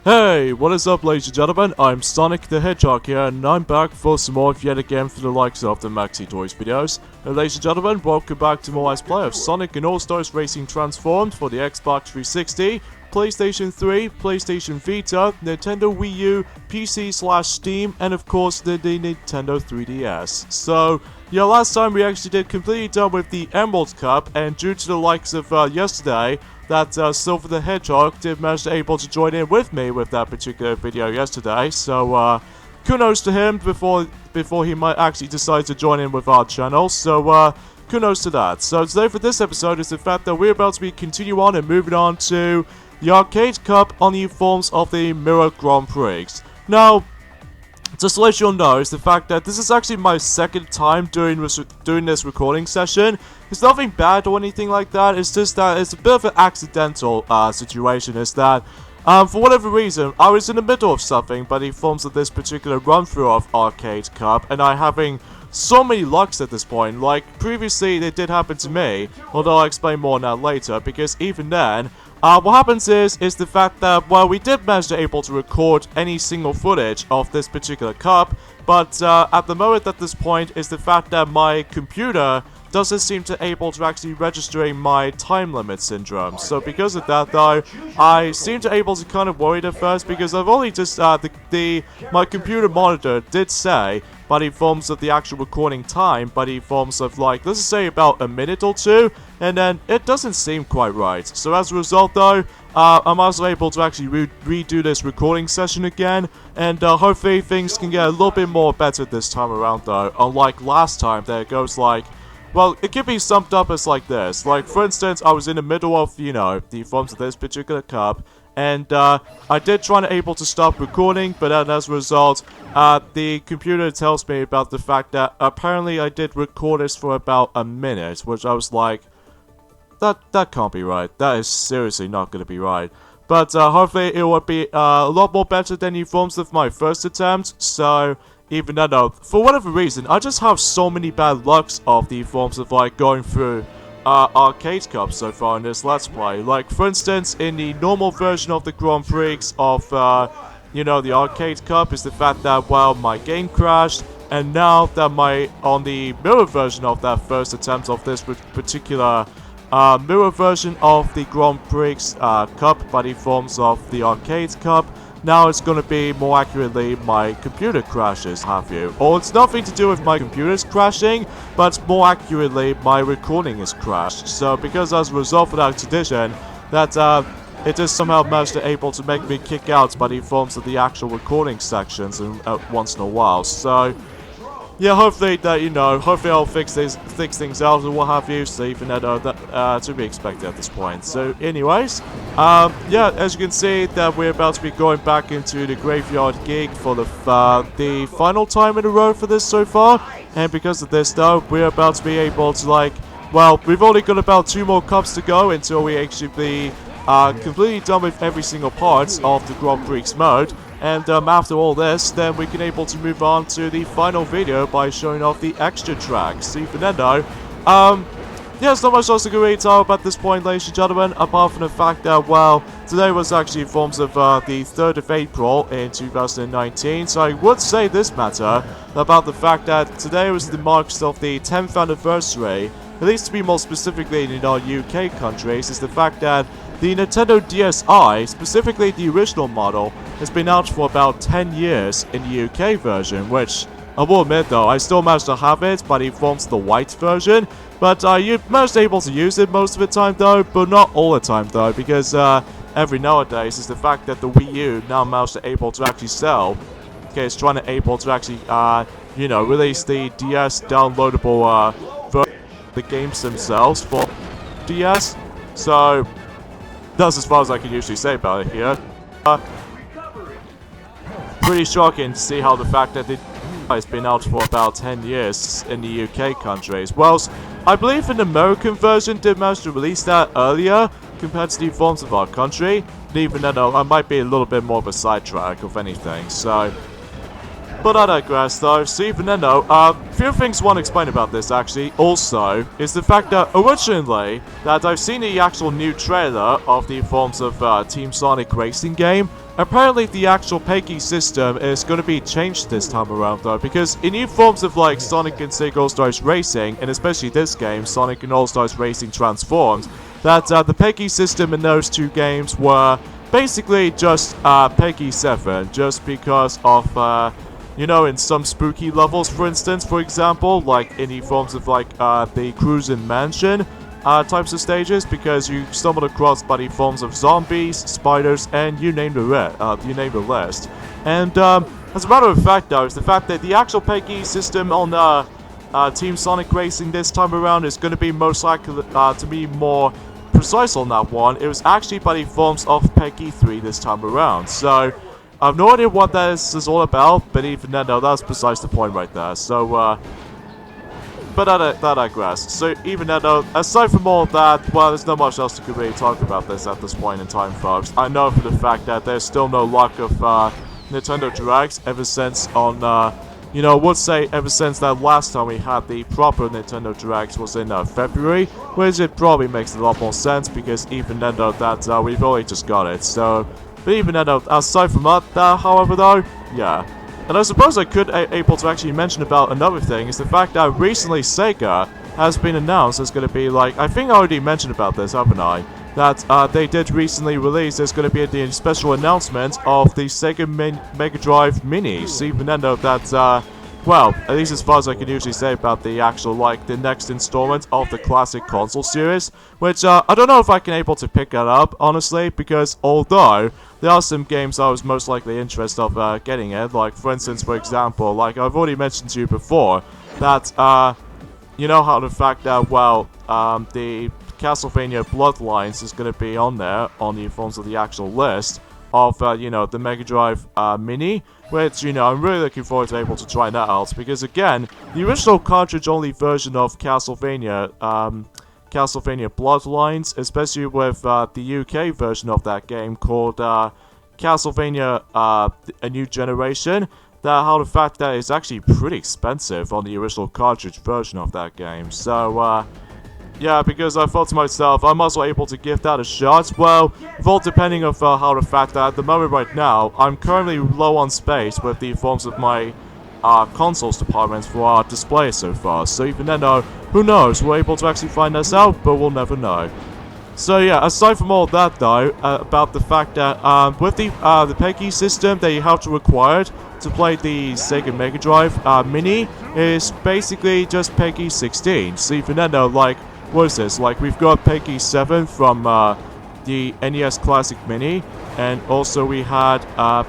Hey, what is up ladies and gentlemen, I'm Sonic the Hedgehog here, and I'm back for some more yet again for the likes of the Maxi Toys videos. And ladies and gentlemen, welcome back to more Let's Play of Sonic and All-Stars Racing Transformed for the Xbox 360, PlayStation 3, PlayStation Vita, Nintendo Wii U, PC/Steam, and of course the Nintendo 3DS. So, yeah, last time we actually did completely done with the Emerald Cup, and due to the likes of yesterday, that Silver the Hedgehog did manage to able to join in with me with that particular video yesterday, so kudos to him before he might actually decide to join in with our channel, so kudos to that. So today for this episode is the fact that we're about to be continue on and moving on to the Arcade Cup on the forms of the Mirror Grand Prix. Now, just to let you all know, is the fact that this is actually my second time doing this recording session. It's nothing bad or anything like that, it's just that it's a bit of an accidental situation. Is that, for whatever reason, I was in the middle of something by the forms of this particular run-through of Arcade Cup, and I having so many lucks at this point. Like, previously it did happen to me, although I'll explain more on that later, because even then, what happens is the fact that, well, we did manage to able to record any single footage of this particular cup, but at the moment at this point is the fact that my computer doesn't seem to able to actually registering my time limit syndrome. So because of that though, I seem to able to kind of worried at first, because I've only just, my computer monitor did say, by the forms of the actual recording time, by the forms of like, let's say about a minute or two, and then it doesn't seem quite right. So as a result though, I'm also able to actually redo this recording session again, and hopefully things can get a little bit more better this time around though. Unlike last time, there it goes like, well, it could be summed up as like this. Like, for instance, I was in the middle of, you know, the forms of this particular cup, and I did try to able to stop recording, but then as a result, the computer tells me about the fact that apparently I did record this for about a minute, which I was like, that can't be right. That is seriously not going to be right. But hopefully it will be a lot more better than the forms of my first attempt, so even though, for whatever reason, I just have so many bad lucks of the forms of like going through Arcade Cup so far in this Let's Play. Like, for instance, in the normal version of the Grand Prix of, you know, the Arcade Cup, is the fact that, well, my game crashed, and now that on the mirror version of that first attempt of this particular mirror version of the Grand Prix Cup by the forms of the Arcade Cup, now it's going to be more accurately my computer crashes, have you. Or it's nothing to do with my computer's crashing, but more accurately my recording is crashed. So because as a result of that condition, that it just somehow managed to able to make me kick out by the forms of the actual recording sections once in a while. So yeah, hopefully that, you know, hopefully I'll fix things out or what have you, so even that to be expected at this point. So anyways, yeah, as you can see that we're about to be going back into the Graveyard Gig for the final time in a row for this so far, and because of this though, we're about to be able to, like, well, we've only got about 2 more cups to go until we actually be completely done with every single part of the Grand Prix mode. And after all this, then we can able to move on to the final video by showing off the extra tracks. So even then though, yeah, there's not much else to go really talk about this point, ladies and gentlemen, apart from the fact that, well, today was actually forms of the 3rd of April in 2019, so I would say this matter about the fact that today was the marks of the 10th anniversary, at least to be more specifically in our UK countries, is the fact that the Nintendo DSi, specifically the original model, has been out for about 10 years in the UK version, which I will admit though, I still managed to have it by the forms of the white version, but you managed to able to use it most of the time though, but not all the time though, because every nowadays is the fact that the Wii U now managed to able to actually sell, okay, it's trying to able to actually, you know, release the DS downloadable version of the games themselves for DS, so that's as far as I can usually say about it here. Pretty shocking to see how the fact that it has been out for about 10 years in the UK countries. Well, I believe an American version did manage to release that earlier compared to the forms of our country. And even though I might be a little bit more of a sidetrack of anything, so. But I digress though, so even then though, few things I want to explain about this actually also, is the fact that originally, that I've seen the actual new trailer of the forms of Team Sonic racing game, Apparently the actual Peggy system is going to be changed this time around though, because in new forms of like Sonic and Sega All-Stars Racing, and especially this game, Sonic and All-Stars Racing Transformed, that the Peggy system in those two games were basically just Peggy 7, just because of, you know, in some spooky levels, for instance, for example, like in the forms of like the Cruisin' Mansion, types of stages, because you stumbled across by the forms of zombies, spiders, and you name the list. And as a matter of fact, though, is the fact that the actual Peggy system on Team Sonic Racing this time around is going to be most likely to be more precise on that one. It was actually by the forms of Peggy 3 this time around. So I have no idea what that is all about, but even then, no, that's precise the point right there. So but that I grasp. So even though, aside from all that, well, there's not much else to really talk about this at this point in time, folks. I know for the fact that there's still no luck of Nintendo Directs ever since on, you know, would say ever since that last time we had the proper Nintendo Direct was in February, which it probably makes a lot more sense because even then though that we've only just got it. So, but even then though, aside from that, however though, yeah. And I suppose I could able to actually mention about another thing is the fact that recently Sega has been announced as going to be like, I think I already mentioned about this, haven't I? That they did recently release, there's going to be the special announcement of the Sega Mega Drive Mini. So even then though that, well, at least as far as I can usually say about the actual, like, the next installment of the classic console series, which, I don't know if I can able to pick that up, honestly, because although there are some games I was most likely interested of getting it, like, for instance, for example, like I've already mentioned to you before, that, you know how the fact that, well, the Castlevania Bloodlines is going to be on there, on the forms of the actual list, of, you know, the Mega Drive Mini, which, you know, I'm really looking forward to able to try that out, because again, the original cartridge-only version of Castlevania, Castlevania Bloodlines, especially with the UK version of that game called Castlevania A New Generation, that how the fact that it's actually pretty expensive on the original cartridge version of that game, so, yeah, because I thought to myself, I'm also able to give that a shot. Well, all depending of how the fact that at the moment right now, I'm currently low on space with the forms of my consoles department for our display so far. So even then, who knows? We're able to actually find this out, but we'll never know. So yeah, aside from all that though, about the fact that with the Peggy system that you have to require to play the Sega Mega Drive Mini is basically just Peggy 16. So even then, like, what is this? Like, we've got Peggy 7 from the NES Classic Mini, and also we had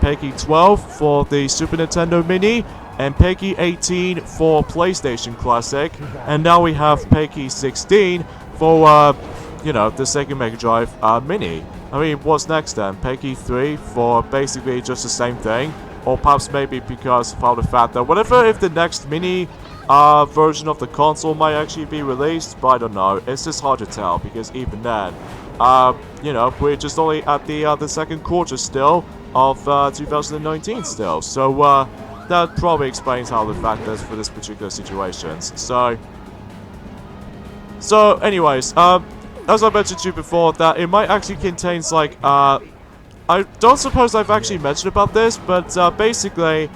Peggy 12 for the Super Nintendo Mini, and Peggy 18 for PlayStation Classic, and now we have Peggy 16 for, you know, the Sega Mega Drive Mini. I mean, what's next then? Peggy 3 for basically just the same thing, or perhaps maybe because of how the fact that whatever if the next Mini version of the console might actually be released, but I don't know. It's just hard to tell because even then, you know, we're just only at the second quarter still of 2019 still. So that probably explains how the fact is for this particular situation. So anyways, as I mentioned to you before, that it might actually contain like I don't suppose I've actually mentioned about this, but basically.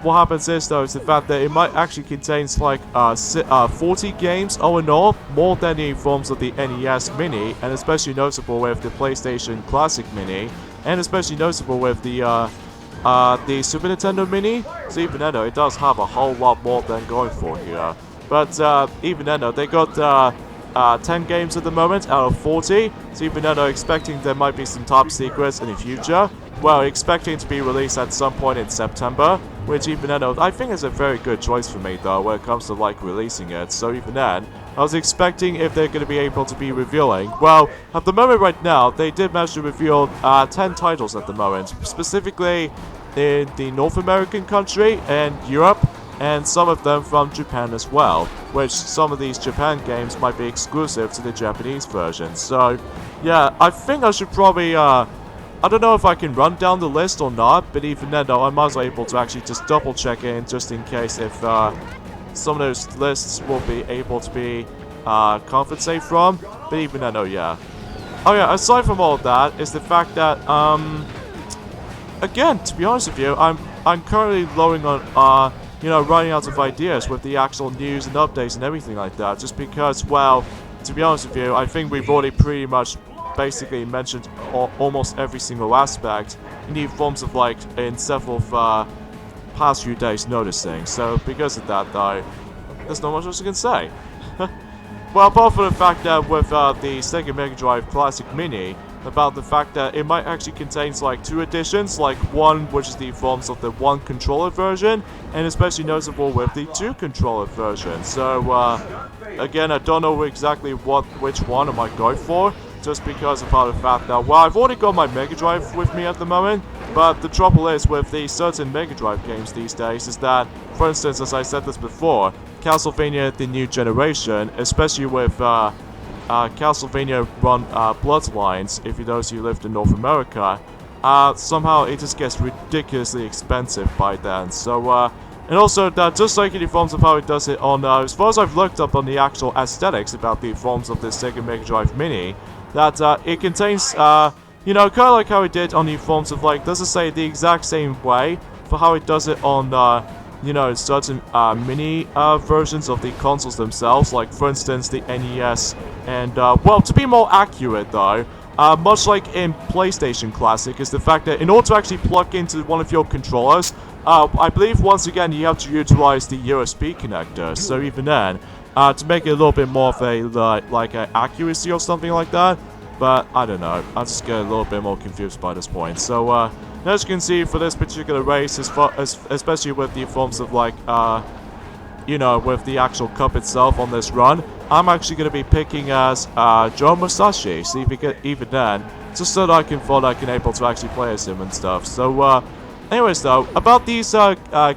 What happens is though is the fact that it might actually contains like 40 games all in all, more than the forms of the NES Mini, and especially noticeable with the PlayStation Classic Mini, and especially noticeable with the Super Nintendo Mini. So even then though, it does have a whole lot more than going for here. But even then though, they got 10 games at the moment out of 40, so even though expecting there might be some top secrets in the future, well, expecting to be released at some point in September, which even then, I think is a very good choice for me though when it comes to like releasing it. So even then, I was expecting if they're going to be able to be revealing. Well, at the moment right now, they did manage to reveal 10 titles at the moment, specifically in the North American country and Europe, and some of them from Japan as well, which some of these Japan games might be exclusive to the Japanese version. So, yeah, I think I should probably, I don't know if I can run down the list or not, but even then though, I'm also able to actually just double check in just in case if some of those lists will be able to be compensated from, but even then though, yeah. Oh yeah, aside from all of that, is the fact that, again, to be honest with you, I'm currently lowing on, running out of ideas with the actual news and updates and everything like that, just because, well, to be honest with you, I think we've already pretty much basically mentioned almost every single aspect in the forms of, like, in several past few days noticing. So, because of that, though, there's not much else I can say. Well, apart from the fact that with the Sega Mega Drive Classic Mini, about the fact that it might actually contains like 2 editions, like one which is the forms of the 1 controller version, and especially noticeable with the 2 controller version. So again, I don't know exactly which one I might go for, just because of the fact that, well, I've already got my Mega Drive with me at the moment, but the trouble is with the certain Mega Drive games these days is that, for instance, as I said this before, Castlevania The New Generation, especially with Castlevania Run Bloodlines, if you those who lived in North America, somehow it just gets ridiculously expensive by then. So, and also that just like in the forms of how it does it on, as far as I've looked up on the actual aesthetics about the forms of the Sega Mega Drive Mini, that it contains, kind of like how it did on the forms of, like, doesn't say the exact same way for how it does it on, certain mini versions of the consoles themselves, like for instance the NES, and well, to be more accurate though, much like in PlayStation Classic, is the fact that in order to actually plug into one of your controllers, I believe once again you have to utilize the USB connector. So even then, to make it a little bit more of a like accuracy or something like that. But I don't know, I just get a little bit more confused by this point. So as you can see for this particular race, especially with the forms of like, with the actual cup itself on this run, I'm actually going to be picking as Joe Musashi. See if we get even then, just so that I can able to actually play as him and stuff. So anyways though, about these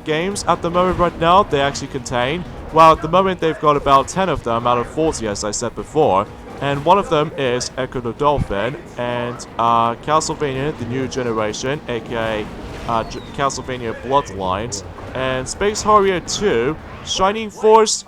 games at the moment right now, they actually contain, well, at the moment they've got about 10 of them out of 40, as I said before. And one of them is Echo the Dolphin, and Castlevania The New Generation, aka Castlevania Bloodlines, and Space Harrier 2, Shining Force,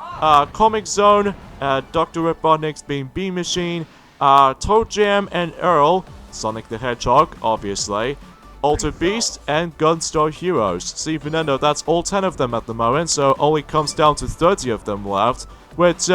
Comic Zone, Dr. Robotnik's Beam Machine, Toe Jam and Earl, Sonic the Hedgehog, obviously, Altered Beast, and Gunstar Heroes. So even though that's all 10 of them at the moment, so only comes down to 30 of them left, which,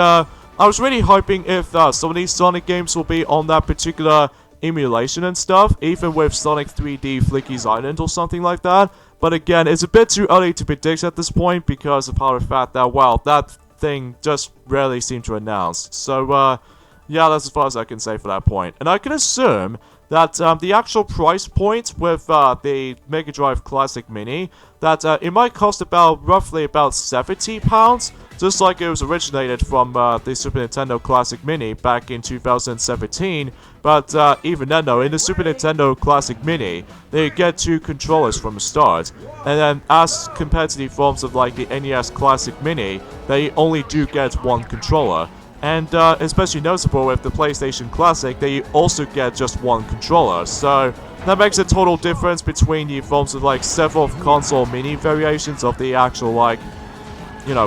I was really hoping if some of these Sonic games will be on that particular emulation and stuff, even with Sonic 3D Flicky's Island or something like that. But again, it's a bit too early to predict at this point because of how the fact that, well, that thing just rarely seemed to announce. So, yeah, that's as far as I can say for that point. And I can assume that the actual price point with the Mega Drive Classic Mini, that it might cost roughly about £70, just like it was originated from the Super Nintendo Classic Mini back in 2017. But even then though, in the Super Nintendo Classic Mini, they get 2 controllers from the start. And then as compared to the forms of like the NES Classic Mini, they only do get 1 controller. And especially noticeable with the PlayStation Classic, they also get just 1 controller. So that makes a total difference between the forms of like several console mini variations of the actual like,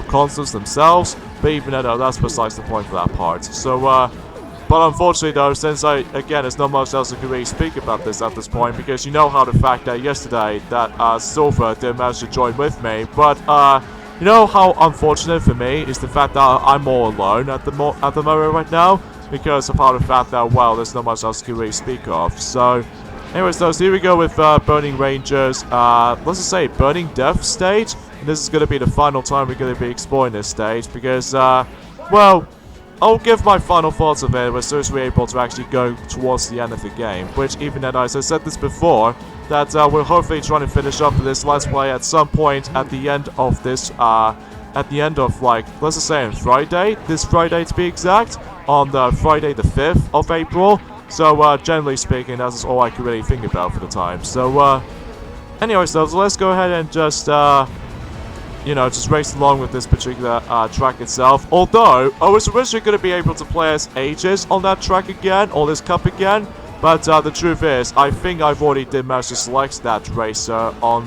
consoles themselves. But even though that's besides the point for that part. So but unfortunately though, since there's not much else I can really speak about this at this point, because you know how the fact that yesterday that Silver did manage to join with me, but you know how unfortunate for me is the fact that I'm all alone at the moment right now, because of how the fact that, well, there's not much else to really speak of. So, anyways, so here we go with Burning Rangers, let's just say Burning Death stage, and this is going to be the final time we're going to be exploring this stage, because, well, I'll give my final thoughts of it as soon as we're able to actually go towards the end of the game, which even then, as I said this before, that we're hopefully trying to finish up this Let's Play at some point at the end of this, at the end of, like, let's just say on Friday, this Friday to be exact, on Friday the 5th of April. So, generally speaking, that's all I can really think about for the time. So, anyway, so let's go ahead and just, just race along with this particular track itself. Although, I was originally going to be able to play as Aegis on that track again, or this cup again. But the truth is, I think I've already did manage to select that racer on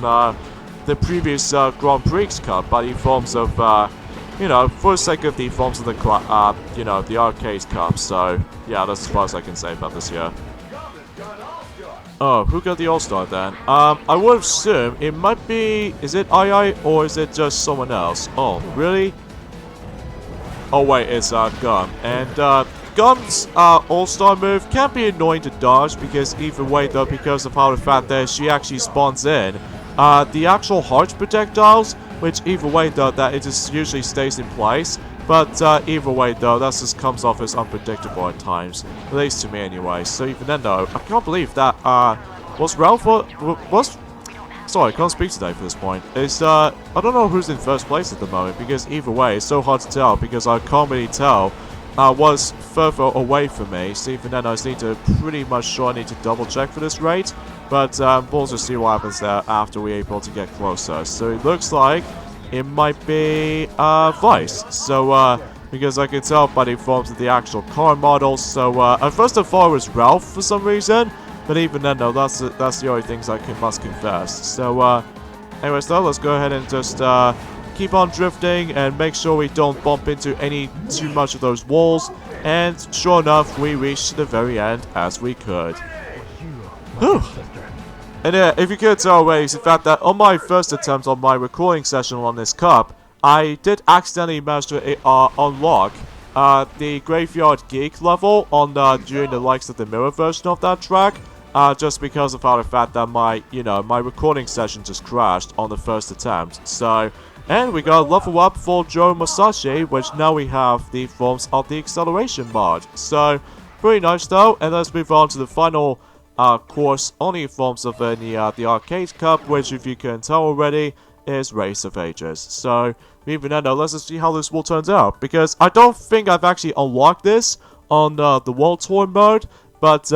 the previous Grand Prix Cup by the forms of, for the sake of the forms of the, the Arcade Cup. So, yeah, that's as far as I can say about this here. Oh, who got the All-Star then? I would assume it might be... Is it II or is it just someone else? Oh, really? Oh wait, it's Gum. And Gum's All-Star move can be annoying to dodge because either way though, because of how the fact that she actually spawns in the actual heart projectiles, which either way though, that it just usually stays in place. But either way though, that just comes off as unpredictable at times. At least to me anyway. So even then though, I can't believe that was Ralph was... Sorry, I can't speak today for this point. It's, I don't know who's in first place at the moment, because either way, it's so hard to tell, because I can't really tell what's further away from me. So even then, I just need to pretty much sure I need to double check for this rate. But we'll just see what happens there after we're able to get closer. So it looks like it might be Vice. So, because I can tell by the forms of the actual car models. So, at first I thought it was Ralph for some reason. But even then, though, that's the only things I must confess. So, anyways, though, let's go ahead and just keep on drifting and make sure we don't bump into too much of those walls. And sure enough, we reached the very end as we could. Whew. And if you could tell already, the fact that on my first attempt on my recording session on this cup, I did accidentally manage to unlock the Graveyard Geek level on during the likes of the mirror version of that track. Just because of how the fact that my recording session just crashed on the first attempt. So, and we got a level up for Joe Masashi, which now we have the forms of the acceleration mod. So, pretty nice though, and let's move on to the final course on the forms of the Arcade Cup, which if you can tell already, is Race of Ages. So, even then though, let's just see how this will turn out, because I don't think I've actually unlocked this on the World Tour mode, but,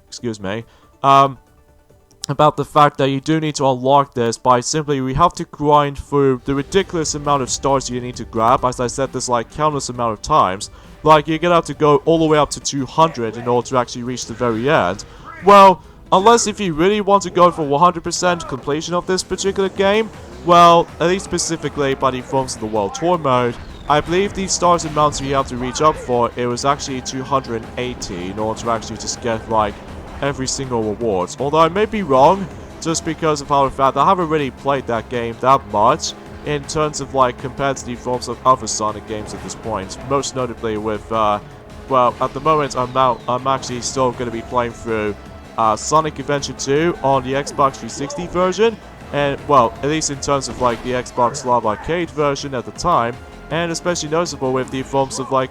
excuse me, about the fact that you do need to unlock this by simply, we have to grind through the ridiculous amount of stars you need to grab. As I said this like countless amount of times, like you're gonna have to go all the way up to 200 in order to actually reach the very end. Well, unless if you really want to go for 100% completion of this particular game, well, at least specifically by the forms of the World Tour mode, I believe the stars amounts you have to reach up for, it was actually 280 in order to actually just get like every single rewards. Although I may be wrong, just because of how the fact I haven't really played that game that much in terms of like compared to the forms of other Sonic games at this point. Most notably with, well, at the moment I'm actually still going to be playing through Sonic Adventure 2 on the Xbox 360 version, and well, at least in terms of like the Xbox Live Arcade version at the time, and especially noticeable with the forms of like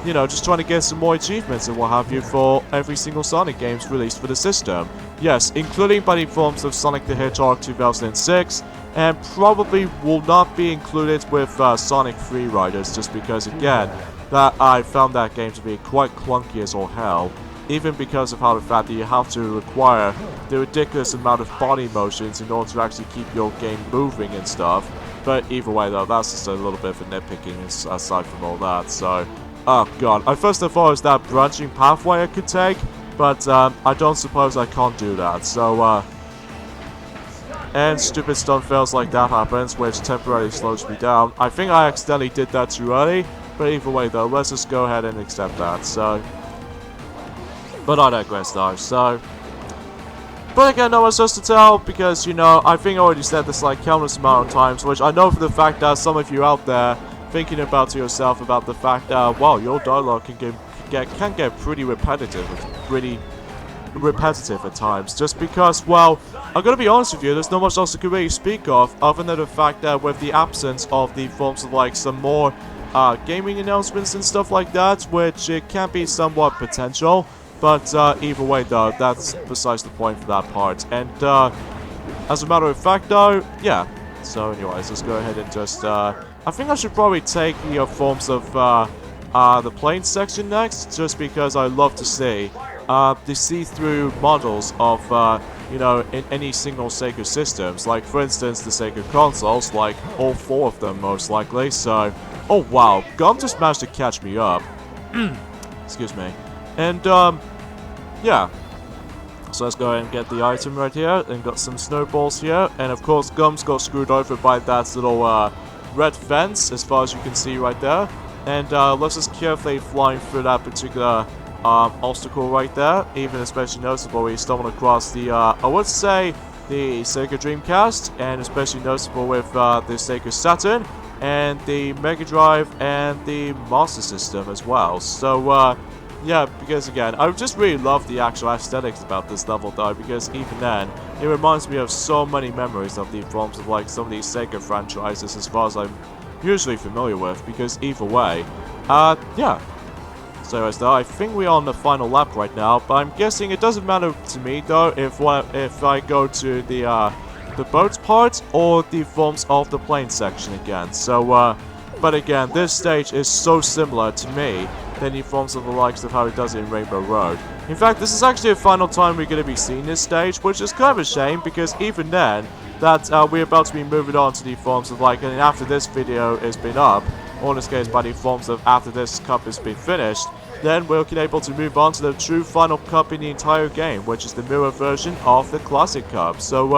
you know, just trying to get some more achievements and what have you for every single Sonic games released for the system. Yes, including by the forms of Sonic the Hedgehog 2006, and probably will not be included with Sonic Free Riders, just because again, that I found that game to be quite clunky as all hell. Even because of how the fact that you have to require the ridiculous amount of body motions in order to actually keep your game moving and stuff. But either way though, that's just a little bit of a nitpicking aside from all that, so... Oh god, I first thought it was that branching pathway I could take, but I don't suppose I can't do that, so and stupid stunt fails like that happens, which temporarily slows me down. I think I accidentally did that too early, but either way though, let's just go ahead and accept that, so... But I digress though, so... But again, no one's just to tell, because, you know, I think I already said this like countless amount of times, which I know for the fact that some of you out there thinking about to yourself about the fact that, well, your dialogue can get pretty repetitive at times, just because, well, I'm gonna be honest with you, there's not much else I could really speak of, other than the fact that with the absence of the forms of like some more gaming announcements and stuff like that, which it can be somewhat potential, but either way though, that's besides the point for that part. And as a matter of fact though, yeah, so anyways, let's go ahead and just I think I should probably take the forms of the plane section next, just because I love to see the see-through models of, you know, in any single Sega systems. Like, for instance, the Sega consoles, like all 4 of them most likely, so... Oh wow, Gum just managed to catch me up. Excuse me. And, yeah. So let's go ahead and get the item right here, and got some snowballs here, and of course Gum's got screwed over by that little, red fence, as far as you can see right there. And let's just carefully flying through that particular obstacle right there. Even especially noticeable when you stumble across the, I would say, the Sega Dreamcast, and especially noticeable with the Sega Saturn, and the Mega Drive, and the Master System as well. So, yeah, because again, I just really love the actual aesthetics about this level though, because even then, it reminds me of so many memories of the forms of like some of these Sega franchises as far as I'm usually familiar with, because either way, yeah. So anyways though, I think we're on the final lap right now, but I'm guessing it doesn't matter to me though if I go to the boats part or the forms of the plane section again. So, but again, this stage is so similar to me than the forms of the likes of how it does it in Rainbow Road. In fact, this is actually the final time we're going to be seeing this stage, which is kind of a shame, because even then, that we're about to be moving on to the forms of like, and after this video has been up, or in this case by the forms of after this cup has been finished, then we're able to move on to the true final cup in the entire game, which is the mirror version of the classic cup. So,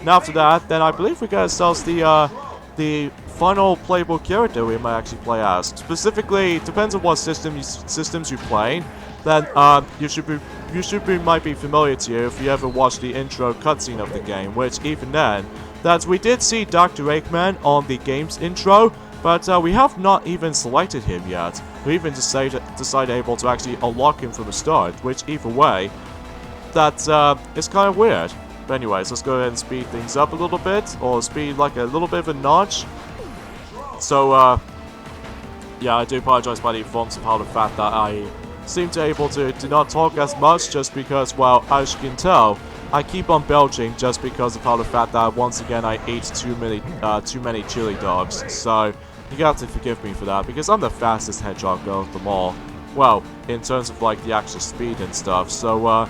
now after that, then I believe we get ourselves the final playable character we might actually play as. Specifically, it depends on what systems you're playing. Then might be familiar to you if you ever watched the intro cutscene of the game, which even then, that we did see Dr. Eggman on the game's intro, but we have not even selected him yet. We even decided able to actually unlock him from the start, which either way, that is kind of weird. But anyways, let's go ahead and speed things up a little bit, or speed like a little bit of a notch. So, yeah, I do apologize by the forms of how the fact that I seem to able to not talk as much, just because, well, as you can tell, I keep on belching just because of how the fact that once again I ate too many chili dogs. So, you have to forgive me for that, because I'm the fastest hedgehog of them all. Well, in terms of like the actual speed and stuff. So,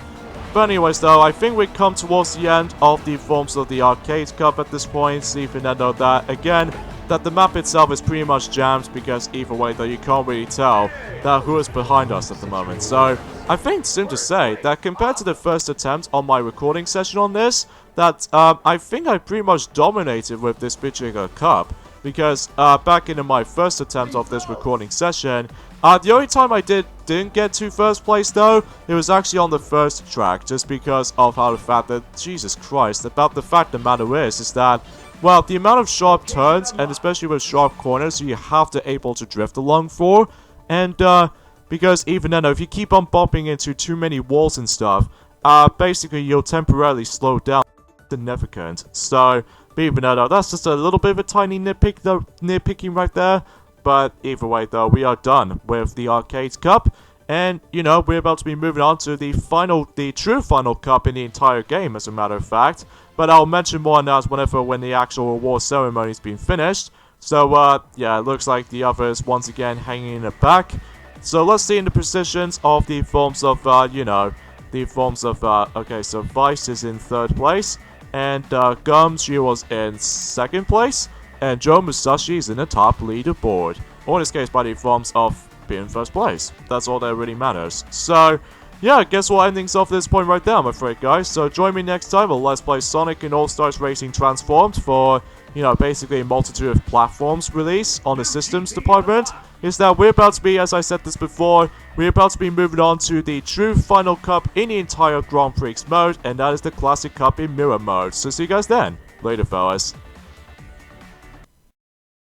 but anyways though, I think we've come towards the end of the forms of the Arcade Cup at this point, even though that, again, that the map itself is pretty much jammed, because either way though, you can't really tell that who is behind us at the moment. So, I think it's soon to say that compared to the first attempt on my recording session on this, that I think I pretty much dominated with this particular cup. Because back in my first attempt of this recording session, the only time I didn't get to first place though, it was actually on the first track, just because of how the fact that, Jesus Christ, about the fact the matter is that, well, the amount of sharp turns, and especially with sharp corners, you have to able to drift along for, and because even then, if you keep on bumping into too many walls and stuff, basically you'll temporarily slow down. Significant. So, even though that's just a little bit of a tiny nitpicking right there. But either way though, we are done with the Arcade Cup. And, you know, we're about to be moving on to the true final cup in the entire game, as a matter of fact. But I'll mention more on that when the actual award ceremony's been finished. So, yeah, it looks like the others once again hanging in the back. So let's see in the positions of the forms of, you know, the forms of, okay, so Vice is in 3rd place. And Gums, she was in 2nd place, and Joe Musashi is in the top leaderboard. Or in this case, by the forms of being in 1st place. That's all that really matters. So, yeah, I guess we'll end things off at this point right there, I'm afraid, guys. So join me next time on Let's Play Sonic and All-Stars Racing Transformed for, you know, basically a multitude of platforms release on the systems department. Is that we're about to be, as I said this before, we're about to be moving on to the true final cup in the entire Grand Prix mode, and that is the classic cup in mirror mode. So see you guys then. Later, fellas.